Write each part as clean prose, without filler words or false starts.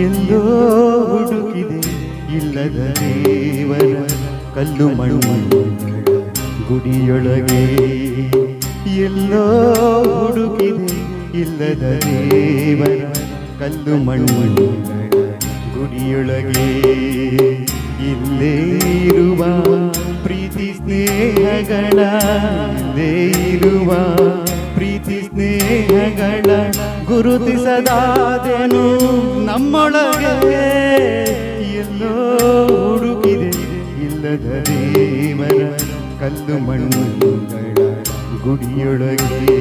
ಎಲ್ಲೋ ಹುಡುಕಿದೆ ಇಲ್ಲದ ದೇವರ ಕಲ್ಲು ಮಣ್ಣು ಗುಡಿಯೊಳಗೆ. ಎಲ್ಲೋ ಹುಡುಕಿದೆ ಇಲ್ಲದ ದೇವರ ಕಲ್ಲು ಮಣ್ಣು ಗುಡಿಯೊಳಗೆ. ಇಲ್ಲೇ ಇರುವ ಪ್ರೀತಿ ಸ್ನೇಹಗಳ, ಇಲ್ಲೇ ಇರುವ ಪ್ರೀತಿ ಸ್ನೇಹಗಳ ಗುರುತಿಸದಾದೆನು ನಮ್ಮೊಳಗೆ. ಎಲ್ಲೋ ಹುಡುಕಿದೆ ಇಲ್ಲದ ದೇವರ ಕಲ್ಲು ಮಣ್ಣುಗಳ ಗುಡಿಯೊಳಗೆ.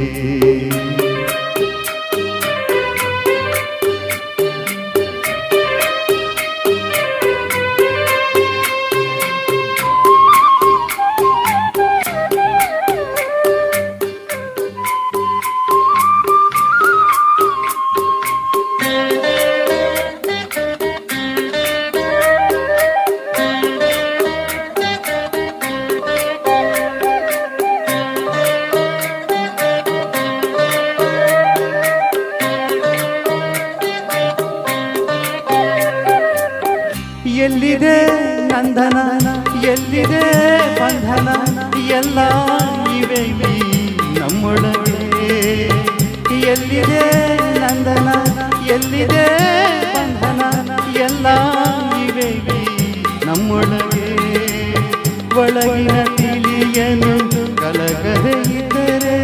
ಎಲ್ಲಿದೆ ನಂದನ, ಎಲ್ಲಿದೆ ಬಂಧನ, ಎಲ್ಲ ಇವೆ ನಮ್ಮೊಳಗೆ. ಎಲ್ಲಿದೆ ನಂದನ, ಎಲ್ಲಿದೆ ಬಂಧನ, ಎಲ್ಲ ಇವೆ ನಮ್ಮೊಳಗೆ. ಒಳಗಿನ ತಿಳಿಯನು ಕಲಕದೆ ಇದ್ದರೆ,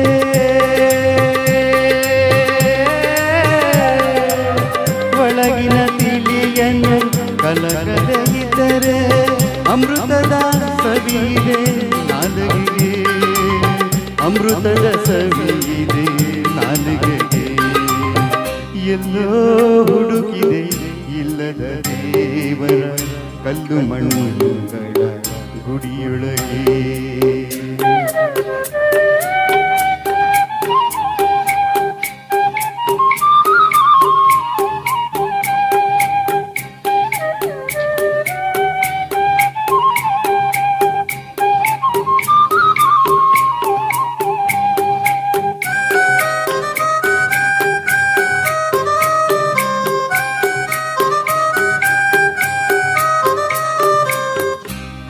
ಒಳಗಿನ ತಿಳಿಯನು ಕಲಕದೆ ಇದ್ದರೆ, ಅಮೃತದ ಸವಿದೆ ನಾಲಿಗೆಗೆ, ಅಮೃತದ ಸವಿದೆ ನಾಲಿಗೆಗೆ. ಎಲ್ಲೋ ಹುಡುಕಿದೆ ಇಲ್ಲದ ದೇವರ ಕಲ್ಲು ಮಣ್ಣುಗಳ ಗುಡಿಯೊಳಗೆ.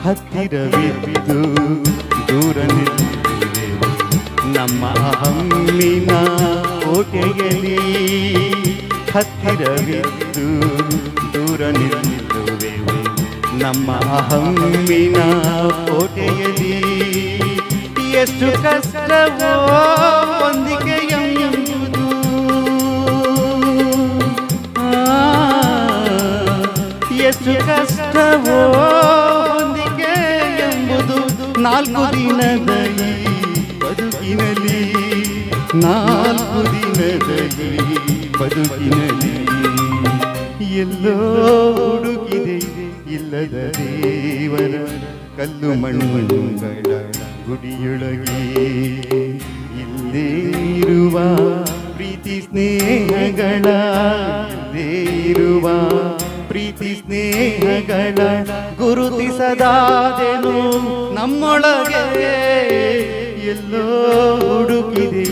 ಹತ್ತಿರವಿದ್ದು ದೂರ ನಿಲ್ಲುವೆವು ನಮ್ಮ ಹಮ್ಮಿನ ಕೋಟೆಯಲ್ಲಿ. ಹತ್ತಿರವಿದ್ದು ದೂರ ನಿಲ್ಲುವೆವು ನಮ್ಮ ಹಮ್ಮಿನ ಕೋಟೆಯಲ್ಲಿ. ಎಷ್ಟು ಕಷ್ಟವೋ ಹೊಂದಿಕೆ ಎಂಬುದು, ಎಷ್ಟು ಕಷ್ಟವೋ ನಾಲ್ಕು ದಿನದಲ್ಲಿ ಬದುಕಿನಲ್ಲಿ, ನಾಲ್ಕು ದಿನದಲ್ಲಿ ಬದುಕಿನಲ್ಲಿ. ಎಲ್ಲೋ ಹುಡುಕಿದೆ ಇಲ್ಲದ ದೇವರ ಕಲ್ಲು ಮಣ್ಣುಗಳ ಗುಡಿಯೊಳಗೆ. ಇಲ್ಲೇ ಇರುವ ಪ್ರೀತಿ ಸ್ನೇಹಗಳ, ಇಲ್ಲೇ ಇರುವ ಪ್ರೀತಿ ಸ್ನೇಹಗಳ ಗುರುತಿಸದಾದೆನು ನಮ್ಮೊಳಗೆ. ಎಲ್ಲೋ ಹುಡುಕಿದೆ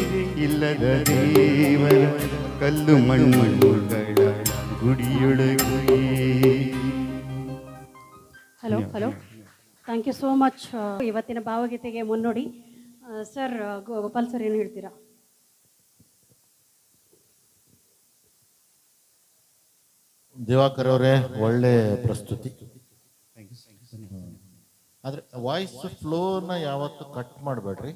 ಇಲ್ಲದ ದೇವರ ಕಲ್ಲು ಮಣ್ಣುಗಳ ಗುಡಿಯೊಳಗೆ. Hello hello, thank you so much. ಇವತ್ತಿನ ಭಾವಗೀತೆಗೆ ಮುನ್ನೋಡಿ ಸರ್, ಗೋಪಾಲ್ ಸರ್ ಏನು ಹೇಳ್ತೀರಾ? ದಿವಾಕರ್ ಅವರೇ, ಒಳ್ಳೆ ಪ್ರಸ್ತುತಿ. ಆದರೆ ವಾಯ್ಸ್ ಫ್ಲೋನ ಯಾವತ್ತು ಕಟ್ ಮಾಡಬೇಡ್ರಿ.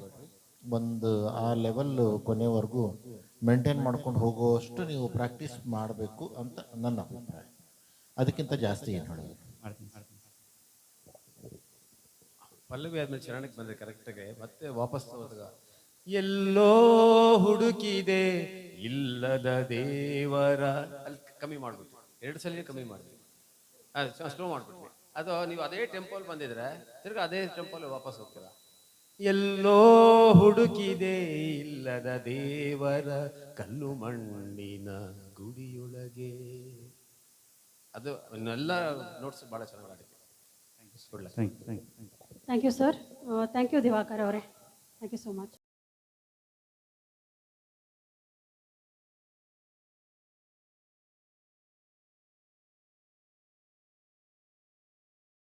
ಒಂದು ಆ ಲೆವೆಲ್ ಕೊನೆವರೆಗೂ ಮೇಂಟೈನ್ ಮಾಡ್ಕೊಂಡು ಹೋಗೋಷ್ಟು ನೀವು ಪ್ರಾಕ್ಟೀಸ್ ಮಾಡಬೇಕು ಅಂತ ನನ್ನ ಅಭಿಪ್ರಾಯ. ಅದಕ್ಕಿಂತ ಜಾಸ್ತಿ ಏನು ಹೇಳೋದು. ಪಲ್ಲವಿ ಆದ್ಮೇಲೆ ಚರಣಕ್ಕೆ ಬಂದರೆ ಕರೆಕ್ಟಾಗಿ ಮತ್ತೆ ವಾಪಸ್ ಹೋದಾಗ ಎಲ್ಲೋ ಹುಡುಕಿದೆ ಇಲ್ಲದ ದೇವರ, ಅಲ್ಲಿ ಕಮ್ಮಿ ಮಾಡ್ಬಿಟ್ಟು 2 ಸಲ ಕಮ್ಮಿ ಮಾಡಿದ್ವಿ, ಸ್ಲೋ ಮಾಡ್ಬಿಟ್ವಿ. ಅದು ನೀವು ಅದೇ ಟೆಂಪೋಲ್ ಬಂದಿದ್ರೆ ತಿರ್ಗಿ ಅದೇ ಟೆಂಪೋಲ್ ವಾಪಸ್ ಹೋಗ್ತೀರಾ. ಎಲ್ಲೋ ಹುಡುಕಿದೆ ಇಲ್ಲದ ದೇವರ ಕಲ್ಲು ಮಣ್ಣಿನ ಗುಡಿಯೊಳಗೆ. ಅದು ಇನ್ನೆಲ್ಲ ನೋಟ್ಸ್ ಭಾಳ ಚೆನ್ನಾಗಿ ಆಡಿದೆ. Thank you sir. Thank you Diwakar ಅವರೇ. Thank you so much.